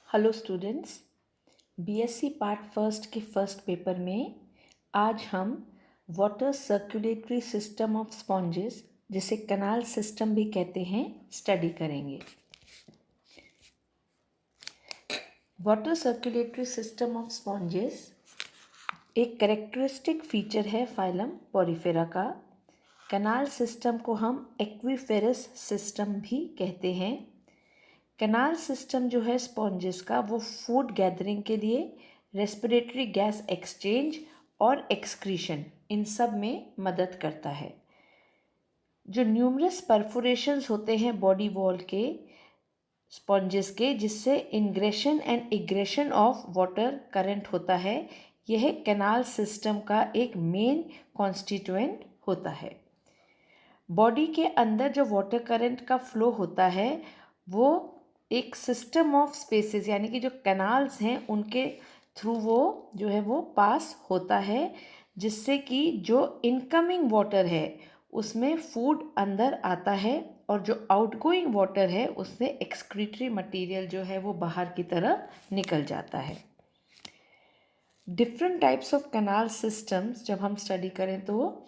Hello students. BSc part first के first paper में आज हम water circulatory system of sponges, जिसे कैनाल सिस्टम भी कहते हैं, स्टडी करेंगे। Water circulatory system of sponges एक कैरेक्टरिस्टिक फीचर है फाइलम पोरिफेरा का। कैनाल सिस्टम को हम एक्वीफेरस सिस्टम भी कहते हैं। कैनाल सिस्टम जो है स्पॉन्जेस का, वो फूड गैदरिंग के लिए, रेस्पिरेटरी गैस एक्सचेंज और एक्सक्रीशन, इन सब में मदद करता है। जो न्यूमरस परफोरेशंस होते हैं बॉडी वॉल के स्पॉन्जेस के, जिससे ingression and egression of water current होता है, यह कैनाल सिस्टम का एक मेन कॉन्स्टिट्यूएंट होता है। बॉडी के अंदर जो वाटर करंट का फ्लो होता है वो एक सिस्टम ऑफ स्पेसेस, यानी कि जो कैनाल्स हैं उनके थ्रू वो जो है वो पास होता है, जिससे कि जो इनकमिंग वाटर है उसमें फूड अंदर आता है और जो आउटगोइंग वाटर है उससे एक्सक्रीटरी मटेरियल जो है वो बाहर की तरफ निकल जाता है। Different types of canal systems जब हम स्टडी करें तो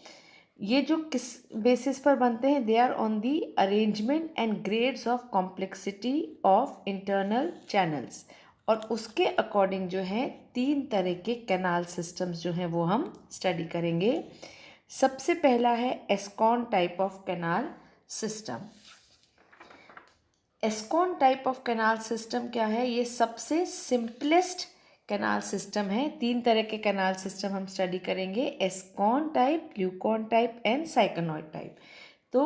ये जो किस बेसिस पर बनते हैं, they are on the arrangement and grades of complexity of internal channels, और उसके अकॉर्डिंग जो है 3 तरह के कैनाल सिस्टम्स जो हैं वो हम स्टडी करेंगे। सबसे पहला है ascon type of canal system. Ascon type of canal system क्या है? ये सबसे सिंपलेस्ट कैनाल सिस्टम है। 3 तरह के कैनाल सिस्टम हम स्टडी करेंगे, ascon type, leucon type and cycloid type. तो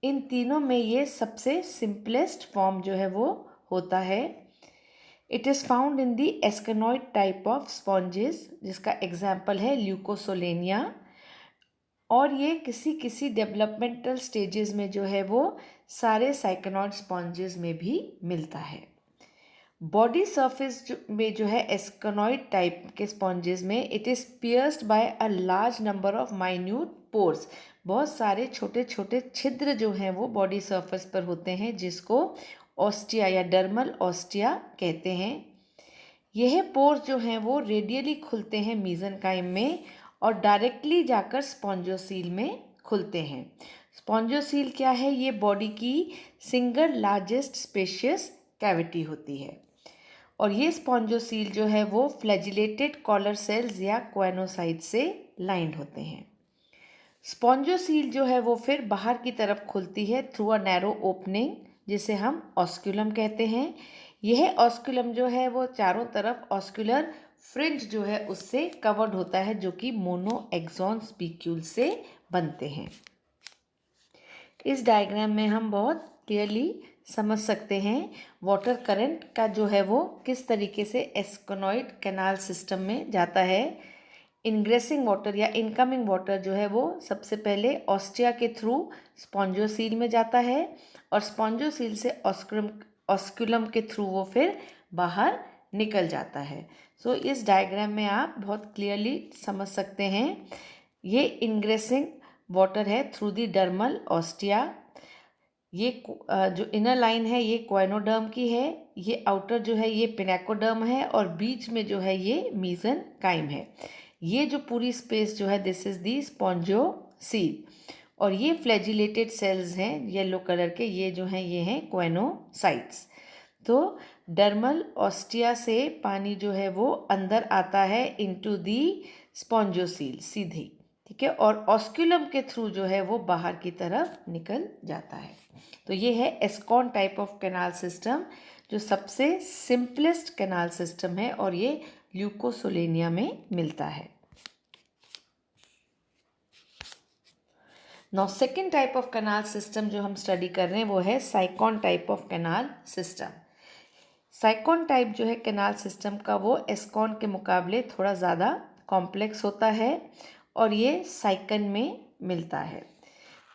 इन तीनों में ये सबसे सिंपलेस्ट फॉर्म जो है वो होता है। It is found in the asconoid type of sponges, जिसका एग्जाम्पल है ल्यूकोसोलेनिया, और ये किसी किसी डेवलपमेंटल स्टेजेस में जो है वो सारे साइक्लोइड स्पॉन्जेस में भी मिलता है। बॉडी सरफेस में जो है एस्केनॉइड टाइप के स्पॉन्जेस में it is pierced by a large number of minute pores. बहुत सारे छोटे छोटे छिद्र जो हैं वो बॉडी सरफेस पर होते हैं, जिसको ऑस्टिया या डर्मल ऑस्टिया कहते हैं। यह पोर्स जो हैं वो रेडियली खुलते हैं मीजनकाइम में और डायरेक्टली जाकर स्पॉन्जोसील में खुलते हैं। स्पॉन्जोसील क्या है? ये बॉडी की सिंगल लार्जेस्ट स्पेशियस कैविटी होती है, और ये स्पॉन्जोसील जो है वो फ्लैजिलेटेड कॉलर सेल्स या क्वेनोसाइट से लाइंड होते हैं। स्पॉन्जोसील जो है वो फिर बाहर की तरफ खुलती है थ्रू अ नैरो ओपनिंग, जिसे हम ऑस्क्यूलम कहते हैं। यह ऑस्क्यूलम जो है वो चारों तरफ ऑस्क्यूलर फ्रिंज जो है उससे कवर्ड होता है, जो कि मोनो एक्सॉन स्पीक्यूल से बनते हैं। इस डायग्राम में हम बहुत क्लियरली समझ सकते हैं वाटर करंट का जो है वो किस तरीके से एस्केनॉइड कैनाल सिस्टम में जाता है। इनग्रेसिंग वाटर या इनकमिंग वाटर जो है वो सबसे पहले ऑस्टिया के थ्रू स्पॉन्जोसील में जाता है, और स्पॉन्जोसील से ऑस्क्यूलम के थ्रू वो फिर बाहर निकल जाता है। सो इस डायग्राम में आप बहुत क्लियरली समझ सकते हैं ये इनग्रेसिंग वाटर है थ्रू दी डर्मल ऑस्टिया। ये जो इनर लाइन है ये क्वेनोडर्म की है, ये आउटर जो है ये पिनेकोडर्म है, और बीच में जो है ये मीजनकाइम है। ये जो पूरी स्पेस जो है दिस इज दी स्पॉन्जोसील, और ये फ्लैजिलेटेड सेल्स हैं येलो कलर के, ये जो हैं ये हैं क्वेनोसाइट्स। तो डर्मल ऑस्टिया से पानी जो है वो अंदर आता है इनटू दी स्पॉन्जोसील सीधे, ठीक है, और ऑस्क्यूलम के थ्रू जो है वो बाहर की तरफ निकल जाता है। तो ये है ascon type of canal system, जो सबसे सिंपलेस्ट कैनाल सिस्टम है, और ये ल्यूकोसोलेनिया में मिलता है। Now second type of canal system जो हम स्टडी कर रहे हैं वो है साइकॉन type of canal system. साइकॉन type जो है कैनाल सिस्टम का, वो एस्कॉन के मुकाबले थोड़ा ज़्यादा कॉम्प्लेक्स होता है, और ये साइकन में मिलता है।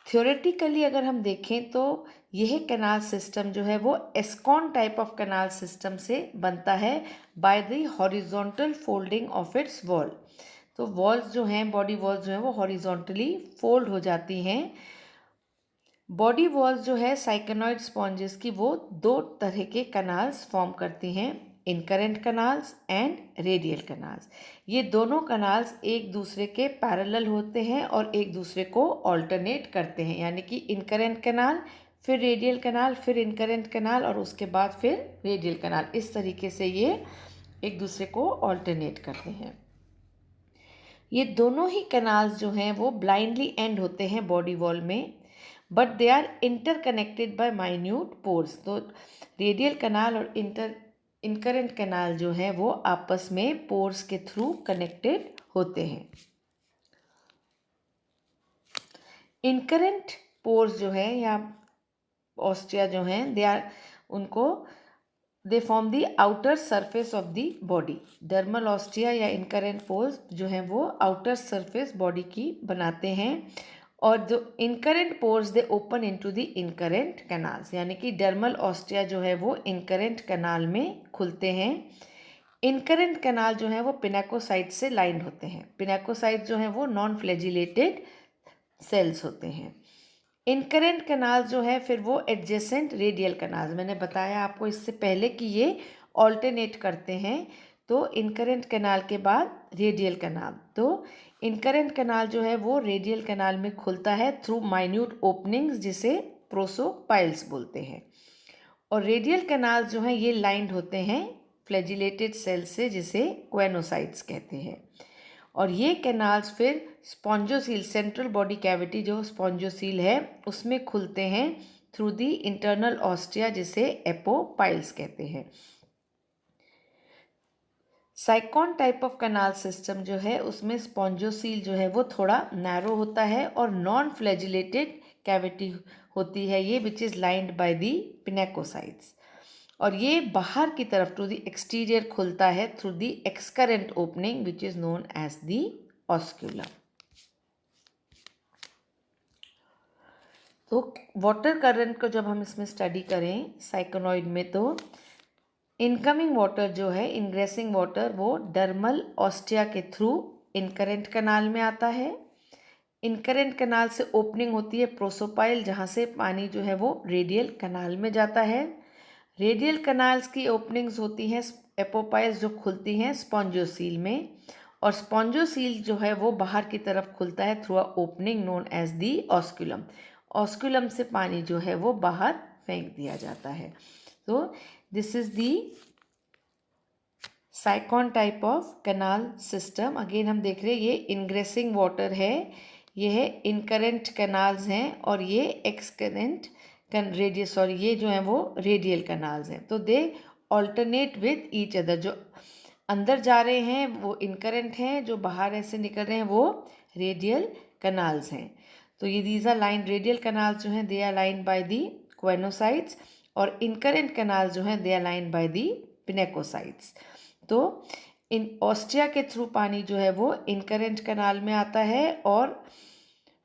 थ्योरेटिकली अगर हम देखें तो यह कैनाल सिस्टम जो है वो एस्कॉन टाइप ऑफ कैनाल सिस्टम से बनता है by the horizontal folding of its wall. तो वॉल्स जो हैं, बॉडी वॉल्स जो हैं वो हॉरिजॉन्टली फोल्ड हो जाती हैं बॉडी वॉल्स जो है साइकोनॉइड स्पॉन्जेस की, वो दो तरह के कनाल्स फॉर्म करती हैं, incurrent canals and radial canals. ये दोनों कनाल्स एक दूसरे के पैरेलल होते हैं और एक दूसरे को ऑल्टरनेट करते हैं, यानी कि इनकरेंट कनाल फिर रेडियल कनाल फिर इनकरेंट कनाल और उसके बाद फिर रेडियल कनाल। इस तरीके से ये एक दूसरे को ऑल्टरनेट करते हैं। ये दोनों ही कनाल्स जो हैं वो ब्लाइंडली एंड होते हैं बॉडी वॉल में, but they are interconnected by minute pores. तो रेडियल कनाल और इनकरेंट कनाल जो है वो आपस में पोर्स के थ्रू कनेक्टेड होते हैं। इनकरेंट पोर्स जो है या ऑस्टिया जो हैं, they form the outer surface of the body. Dermal ostia या इनकरेंट पोर्स जो हैं वो आउटर सरफेस बॉडी की बनाते हैं, और जो incurrent pores they open into the incurrent canals, यानी कि डर्मल ऑस्टिया जो है वो इनकरेंट कैनाल में खुलते हैं। इनकरेंट कैनाल जो है वो पिनेकोसाइट से लाइंड होते हैं। पिनेकोसाइट जो है वो नॉन फ्लैजिलेटेड सेल्स होते हैं। इनकरेंट कनाल जो है फिर वो एडजेसेंट रेडियल कनाल, मैंने बताया आपको इससे पहले कि ये ऑल्टरनेट करते हैं। तो इनकरेंट कनाल के बाद रेडियल कनाल, तो इनकरेंट कनाल जो है वो रेडियल कनाल में खुलता है थ्रू माइन्यूट ओपनिंग्स, जिसे प्रोसोपाइल्स बोलते हैं। और रेडियल कनाल जो हैं ये लाइंड होते हैं फ्लैजिलेटेड सेल्स से, जिसे क्वेनोसाइट्स कहते हैं। और ये कैनाल्स फिर स्पॉन्जोसील, सेंट्रल बॉडी कैविटी जो स्पॉन्जोसील है उसमें खुलते हैं थ्रू दी इंटरनल ऑस्टिया, जिसे एपोपाइल्स कहते हैं। साइकॉन टाइप ऑफ कैनाल सिस्टम जो है उसमें स्पॉन्जोसील जो है वो थोड़ा नैरो होता है और नॉन फ्लैजिलेटेड कैविटी होती है ये, which is lined by the pinacocytes. और ये बाहर की तरफ टू दी एक्सटीरियर खुलता है through the excurrent opening, which is known as the osculum. तो वाटर करंट को जब हम इसमें स्टडी करें साइकोनॉइड में, तो इनकमिंग वाटर जो है, इनग्रेसिंग वाटर, वो डर्मल ऑस्टिया के थ्रू इनकरेंट कनाल में आता है। इनकरेंट कनाल से ओपनिंग होती है प्रोसोपाइल, जहाँ से पानी जो है वो रेडियल कनाल में जाता है। रेडियल कनाल्स की ओपनिंग्स होती हैं एपोपाइल्स, जो खुलती हैं स्पॉन्जोसील में, और स्पॉन्जोसील जो है वो बाहर की तरफ खुलता है through a opening known as the osculum. Osculum से पानी जो है वो बाहर फेंक दिया जाता है। तो this is the साइकॉन type of canal system. Again हम देख रहे हैं ये इनग्रेसिंग वाटर है, ये है इनकरेंट कैनाल्स हैं, और ये एक्सकरेंट ये जो है वो रेडियल कैनाल्स हैं। तो दे ऑल्टरनेट विथ ईच अदर। जो अंदर जा रहे हैं वो इनकरेंट हैं, जो बाहर ऐसे निकल रहे हैं वो रेडियल कैनाल्स हैं। तो ये these are line, radial canals जो हैं they are line by the choanocytes, और इनकरेंट कैनाल्स जो हैं they are line by the pinacocytes. तो इन ऑस्टिया के थ्रू पानी जो है वो इनकरेंट कैनाल में आता है, और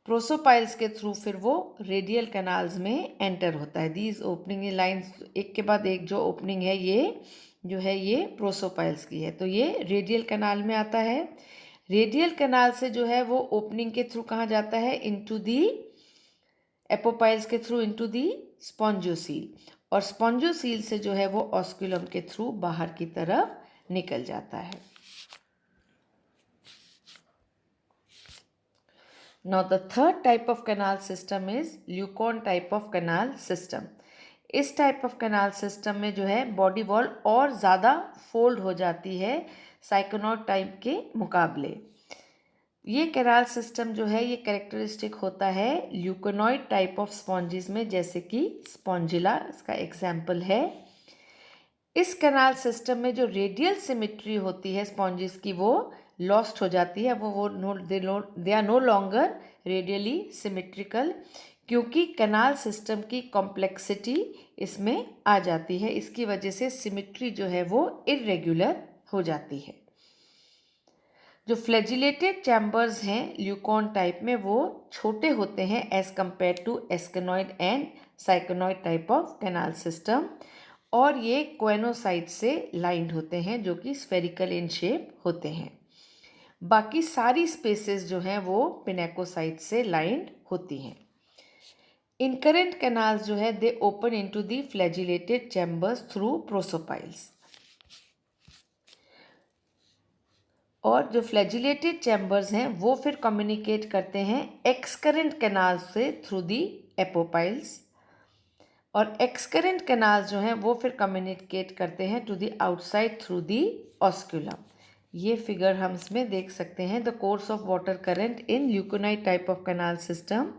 प्रोसोपाइल्स के थ्रू फिर वो रेडियल कैनाल्स में एंटर होता है। दीज ओपनिंग लाइंस, एक के बाद एक जो ओपनिंग है ये जो है ये प्रोसोपाइल्स की है, तो ये रेडियल कैनाल में आता है। रेडियल कैनाल से जो है वो ओपनिंग के थ्रू कहाँ जाता है, इनटू दी एपोपाइल्स के थ्रू इनटू दी स्पॉन्जोसील, और स्पॉन्जोसील से जो है वो ऑस्क्यूलम के थ्रू बाहर की तरफ निकल जाता है। Now the third type of canal system is leucon type of canal system. इस टाइप ऑफ कैनाल सिस्टम में जो है बॉडी वॉल और ज़्यादा फोल्ड हो जाती है साइकोनॉइड टाइप के मुकाबले। ये कैनाल सिस्टम जो है ये कैरेक्टरिस्टिक होता है ल्यूकोनॉइड टाइप ऑफ स्पॉन्जेस में, जैसे कि स्पॉन्जिला इसका एग्जाम्पल है। इस कैनाल सिस्टम में जो रेडियल सिमेट्री होती है स्पॉन्जेस की वो लॉस्ट हो जाती है, they are no longer radially symmetrical, क्योंकि कैनाल सिस्टम की कॉम्प्लेक्सिटी इसमें आ जाती है। इसकी वजह से सिमेट्री जो है वो इरेगुलर हो जाती है। जो फ्लैजिलेटेड चैम्बर्स हैं ल्यूकॉन टाइप में वो छोटे होते हैं as compare to asconoid and syconoid type of canal system, और ये क्वेनोसाइट से लाइंड होते हैं जो कि स्फेरिकल इन शेप होते हैं। बाकी सारी स्पेसेस जो हैं वो पिनेकोसाइट से लाइंड होती हैं। इनकरेंट कैनाल्स जो है दे open into the flagellated chambers through prosopyles, और जो फ्लैजिलेटेड चैम्बर्स हैं वो फिर कम्युनिकेट करते हैं एक्सकरेंट कैनाल से थ्रू दी एपोपाइल्स, और एक्सकरेंट कैनाल जो हैं वो फिर कम्युनिकेट करते हैं to the outside through the osculum. ये फिगर हम इसमें देख सकते हैं। The course of water current in leuconoid type of canal system,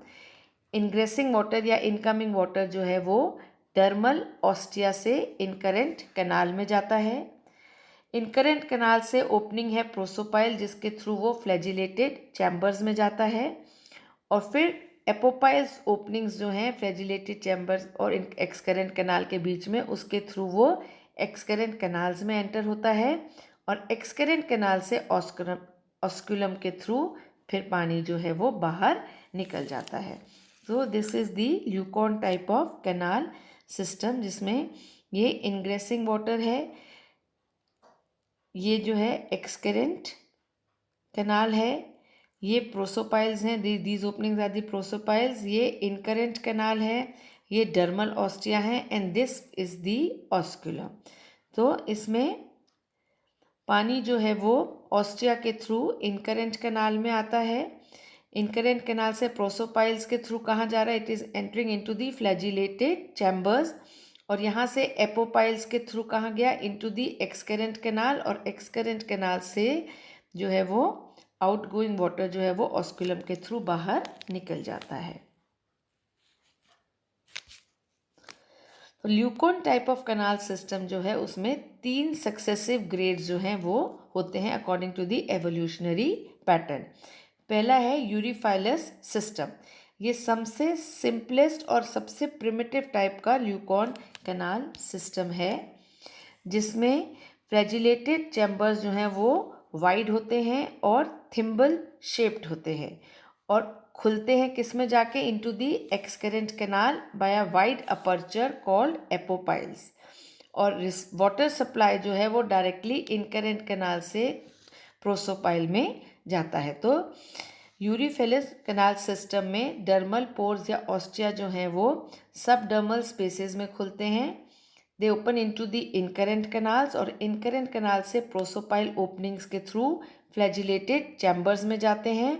ingressing water या इनकमिंग वाटर जो है वो डर्मल ऑस्टिया से इनकरेंट कैनाल में जाता है। इनकरेंट कैनाल से ओपनिंग है प्रोसोपाइल जिसके थ्रू वो फ्लैजिलेटेड चैम्बर्स में जाता है, और फिर एपोपाइल्स ओपनिंग्स जो हैं फ्लैजिलेटेड चैम्बर्स और एक्सकरेंट कैनाल के बीच में, उसके थ्रू वो एक्सकरेंट कैनाल्स में एंटर होता है, और एक्सकरेंट कैनाल से ऑस्क्यूलम के थ्रू फिर पानी जो है वो बाहर निकल जाता है। तो this is the leucon type of canal system, जिसमें ये इनग्रेसिंग वाटर है, ये जो है एक्सकरेंट कैनाल है, ये प्रोसोपाइल्स हैं, these openings are the prosopyles, ये इनकरेंट कैनाल है, ये डर्मल ऑस्टिया है, and this is the osculum. तो इसमें पानी जो है वो ऑस्टिया के थ्रू इनकरेंट कैनाल में आता है, इनकरेंट कैनाल से प्रोसोपाइल्स के थ्रू कहाँ जा रहा है, it is entering into the flagellated chambers, और यहाँ से एपोपाइल्स के थ्रू कहाँ गया, इनटू दी एक्सकरेंट कैनाल, और एक्सकरेंट कैनाल से जो है वो आउटगोइंग वाटर जो है वो ऑस्क्यूलम के थ्रू बाहर निकल जाता है। तो ल्यूकोन टाइप ऑफ कैनाल सिस्टम जो है उसमें 3 सक्सेसिव ग्रेड्स जो हैं वो होते हैं according to the evolutionary pattern. पहला है यूरिफाइलस सिस्टम, ये सबसे सिंपलेस्ट और सबसे प्रिमिटिव टाइप का ल्यूकोन कैनाल सिस्टम है, जिसमें फ्लैजिलेटेड चैम्बर्स जो हैं वो वाइड होते हैं और थिम्बल शेप्ड होते हैं, और खुलते हैं किस में जाके, into the excurrent canal by a wide aperture called apopyles, और वाटर सप्लाई जो है वो डायरेक्टली इनकरेंट कैनाल से प्रोसोपाइल में जाता है। तो यूरिफिलस कैनाल सिस्टम में डर्मल पोर्स या ऑस्टिया जो हैं वो सब डर्मल स्पेसेस में खुलते हैं, they open into the incurrent canals, और इनकरेंट कैनाल से प्रोसोपाइल ओपनिंग्स के थ्रू फ्लैजिलेटेड चैम्बर्स में जाते हैं,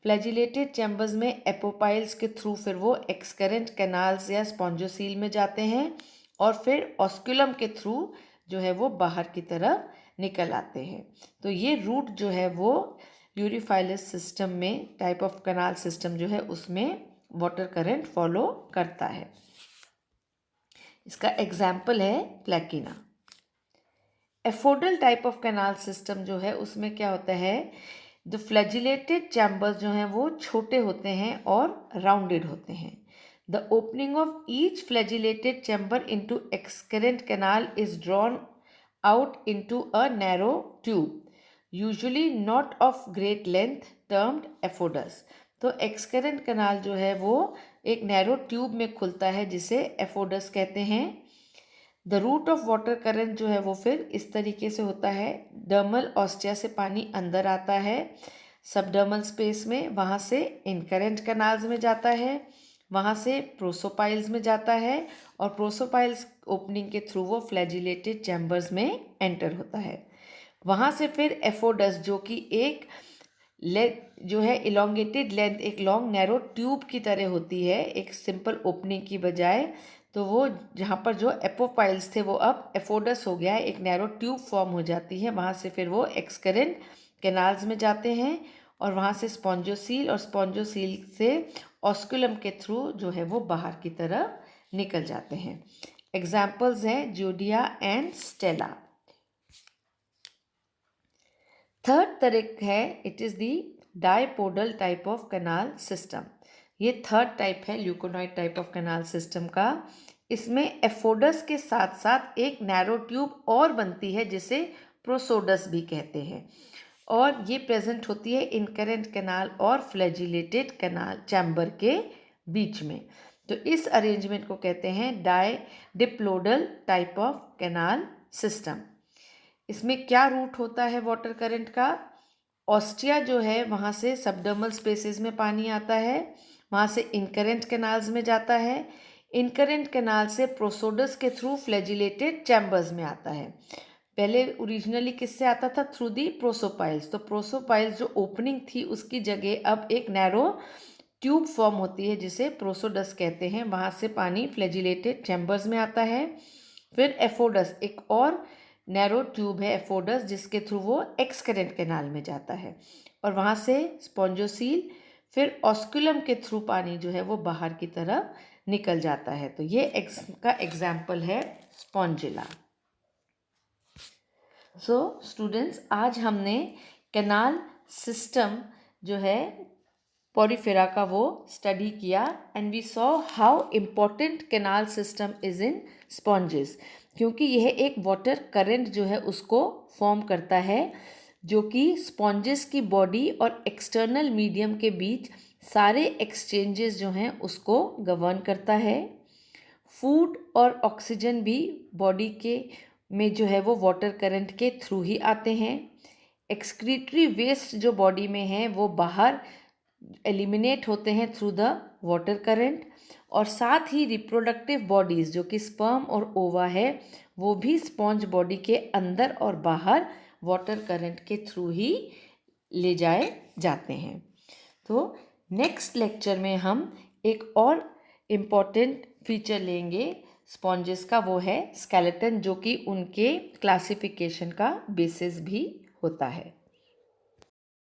फ्लैजिलेटेड चैम्बर्स में एपोपाइल्स के थ्रू फिर वो एक्सकरेंट कैनाल्स या स्पॉन्जोसील में जाते हैं, और फिर ऑस्क्यूलम के थ्रू जो है वो बाहर की तरफ निकल आते हैं। तो ये रूट जो है वो यूरिफाइलस सिस्टम में, टाइप ऑफ कैनाल सिस्टम जो है उसमें वाटर करंट फॉलो करता है। इसका एग्जाम्पल है प्लेकिना। एफोडल टाइप ऑफ कैनाल सिस्टम जो है उसमें क्या होता है, द फ्लैजिलेटेड चैम्बर्स जो हैं वो छोटे होते हैं और राउंडेड होते हैं। The opening of each flagellated chamber into excurrent canal is drawn out into a narrow tube, usually not of great length, termed aphodus. तो एक्सकरेंट कैनाल जो है वो एक नैरो ट्यूब में खुलता है जिसे एफोडस कहते हैं। The route of water current जो है वो फिर इस तरीके से होता है, डर्मल ऑस्टिया से पानी अंदर आता है सबडर्मल स्पेस में, वहाँ से इनकरेंट कैनाल्स में जाता है, वहाँ से प्रोसोपाइल्स में जाता है, और प्रोसोपाइल्स ओपनिंग के थ्रू वो फ्लैजिलेटेड चैम्बर्स में एंटर होता है। वहाँ से फिर एफोडस जो कि एक जो है इलोंगेटेड लेंथ, एक लॉन्ग नैरो ट्यूब की तरह होती है एक सिंपल ओपनिंग की बजाय, तो वो जहाँ पर जो एपोपाइल्स थे वो अब एफोडस हो गया है, एक नैरो ट्यूब फॉर्म हो जाती है, वहाँ से फिर वो एक्सकरेंट कैनाल्स में जाते हैं, और वहाँ से स्पॉन्जोसील, और स्पॉन्जोसील से ऑस्कुलम के थ्रू जो है वो बाहर की तरफ निकल जाते हैं। एग्जाम्पल्स हैं जोडिया एंड स्टेला। थर्ड तरह है, it is the diplodal type of canal system. ये थर्ड टाइप है leuconoid type of canal system का। इसमें एफोडस के साथ साथ एक नैरो ट्यूब और बनती है जिसे प्रोसोडस भी कहते हैं, और ये प्रेजेंट होती है इनकरेंट कैनाल और फ्लैजिलेटेड कैनाल चैम्बर के बीच में। तो इस अरेंजमेंट को कहते हैं डिप्लोडल टाइप ऑफ कैनाल सिस्टम। इसमें क्या रूट होता है वाटर करंट का, ऑस्टिया जो है वहाँ से सबडर्मल स्पेसेस में पानी आता है, वहाँ से इनकरेंट कैनाल्स में जाता है, इनकरेंट कैनाल से प्रोसोडस के थ्रू फ्लैजिलेटेड चैम्बर्स में आता है। पहले ओरिजिनली किससे आता था? Through the prosopyles. तो प्रोसोपाइल्स जो ओपनिंग थी उसकी जगह अब एक नैरो ट्यूब फॉर्म होती है जिसे प्रोसोडस कहते हैं। वहाँ से पानी फ्लैजिलेटेड चैम्बर्स में आता है। फिर एफोडस, एक और नैरो ट्यूब है एफोडस, जिसके थ्रू वो एक्सकरेंट कैनाल में जाता है और वहाँ से स्पॉन्जोसील, फिर ऑस्कुलम के थ्रू पानी जो है वो बाहर की तरफ निकल जाता है। तो ये का एग्जाम्पल है स्पॉन्जिला। सो स्टूडेंट्स, आज हमने कैनाल सिस्टम जो है पोरिफेरा का वो स्टडी किया and we saw how important canal system is in sponges, क्योंकि यह एक वाटर करंट जो है उसको फॉर्म करता है जो कि स्पॉन्जेस की बॉडी और एक्सटर्नल मीडियम के बीच सारे एक्सचेंजेस जो हैं उसको गवर्न करता है। फूड और ऑक्सीजन भी बॉडी के में जो है वो वाटर करंट के थ्रू ही आते हैं। एक्सक्रीटरी वेस्ट जो बॉडी में है वो बाहर एलिमिनेट होते हैं थ्रू द वाटर करंट, और साथ ही रिप्रोडक्टिव बॉडीज़ जो कि स्पर्म और ओवा है वो भी स्पॉन्ज बॉडी के अंदर और बाहर वाटर करंट के थ्रू ही ले जाए जाते हैं। तो नेक्स्ट लेक्चर में हम एक और इम्पॉर्टेंट फीचर लेंगे स्पॉन्जेस का, वो है स्केलेटन, जो कि उनके क्लासिफिकेशन का बेसिस भी होता है।